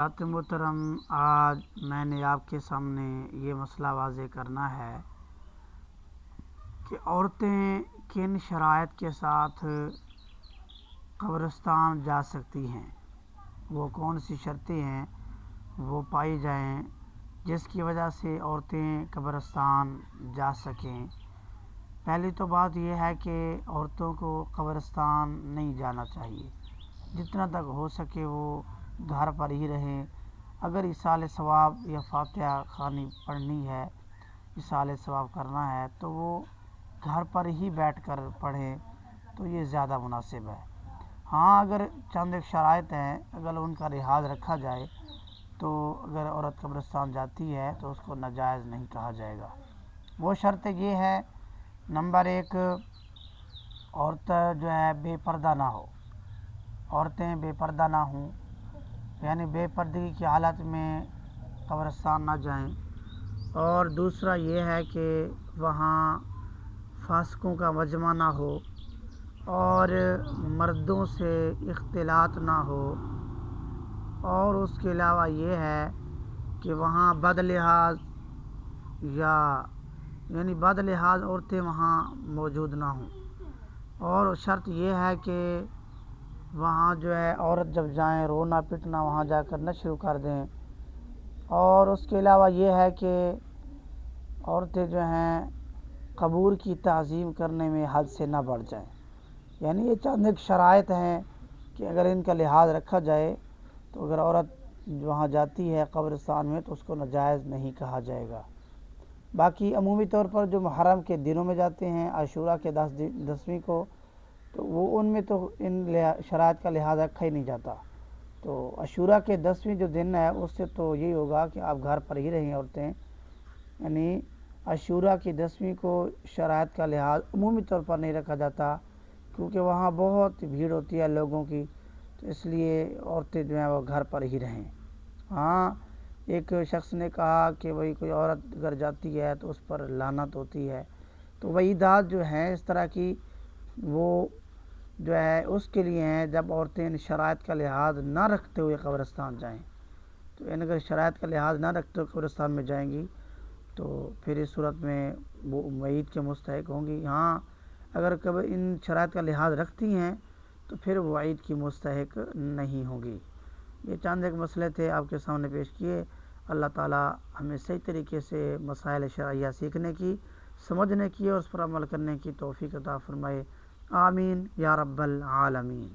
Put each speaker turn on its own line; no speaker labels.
حضرات محترم، آج میں نے آپ کے سامنے یہ مسئلہ واضح کرنا ہے کہ عورتیں کن شرائط کے ساتھ قبرستان جا سکتی ہیں، وہ کون سی شرطیں ہیں وہ پائی جائیں جس کی وجہ سے عورتیں قبرستان جا سکیں۔ پہلی تو بات یہ ہے کہ عورتوں کو قبرستان نہیں جانا چاہیے، جتنا تک ہو سکے وہ گھر پر ہی رہیں۔ اگر ایصال ثواب یا فاتحہ خوانی پڑھنی ہے، ایصال ثواب کرنا ہے تو وہ گھر پر ہی بیٹھ کر پڑھیں تو یہ زیادہ مناسب ہے۔ ہاں، اگر چند ایک شرائط ہیں، اگر ان کا لحاظ رکھا جائے تو اگر عورت قبرستان جاتی ہے تو اس کو ناجائز نہیں کہا جائے گا۔ وہ شرط یہ ہے، نمبر 1، عورت جو ہے بے پردہ نہ ہو، عورتیں بے پردہ نہ ہوں، یعنی بے پردگی کی حالت میں قبرستان نہ جائیں۔ اور دوسرا یہ ہے کہ وہاں فاسقوں کا مجمع نہ ہو اور مردوں سے اختلاط نہ ہو، اور اس کے علاوہ یہ ہے کہ وہاں بد لحاظ یعنی بد لحاظ عورتیں وہاں موجود نہ ہوں۔ اور شرط یہ ہے کہ وہاں جو ہے عورت جب جائیں رونا پٹنا وہاں جا کر نہ شروع کر دیں۔ اور اس کے علاوہ یہ ہے کہ عورتیں جو ہیں قبور کی تعظیم کرنے میں حد سے نہ بڑھ جائیں۔ یعنی یہ چند ایک شرائط ہیں کہ اگر ان کا لحاظ رکھا جائے تو اگر عورت وہاں جاتی ہے قبرستان میں تو اس کو ناجائز نہیں کہا جائے گا۔ باقی عمومی طور پر جو محرم کے دنوں میں جاتے ہیں، عاشوراء کے 10ویں کو، تو وہ ان میں تو ان شرائط کا لحاظ رکھا ہی نہیں جاتا۔ تو عاشوراء کے 10ویں جو دن ہے اس سے تو یہی ہوگا کہ آپ گھر پر ہی رہیں عورتیں، یعنی عاشوراء کی 10ویں کو شرائط کا لحاظ عمومی طور پر نہیں رکھا جاتا، کیونکہ وہاں بہت بھیڑ ہوتی ہے لوگوں کی، تو اس لیے عورتیں جو ہیں وہ گھر پر ہی رہیں۔ ہاں، ایک شخص نے کہا کہ بھئی کوئی عورت اگر جاتی ہے تو اس پر لعنت ہوتی ہے، تو وعیدات جو ہیں اس طرح کی وہ جو ہے اس کے لیے ہیں جب عورتیں ان شرائط کا لحاظ نہ رکھتے ہوئے قبرستان جائیں۔ تو اگر شرائط کا لحاظ نہ رکھتے ہوئے قبرستان میں جائیں گی تو پھر اس صورت میں وہ وعید کے مستحق ہوں گی۔ ہاں، اگر کبھی ان شرائط کا لحاظ رکھتی ہیں تو پھر وہ وعید کی مستحق نہیں ہوں گی۔ یہ چند ایک مسئلے تھے آپ کے سامنے پیش کیے۔ اللہ تعالی ہمیں صحیح طریقے سے مسائل شرعیہ سیکھنے کی، سمجھنے کی اور اس پر عمل کرنے کی توفیق عطا فرمائے۔ آمین یا رب العالمین۔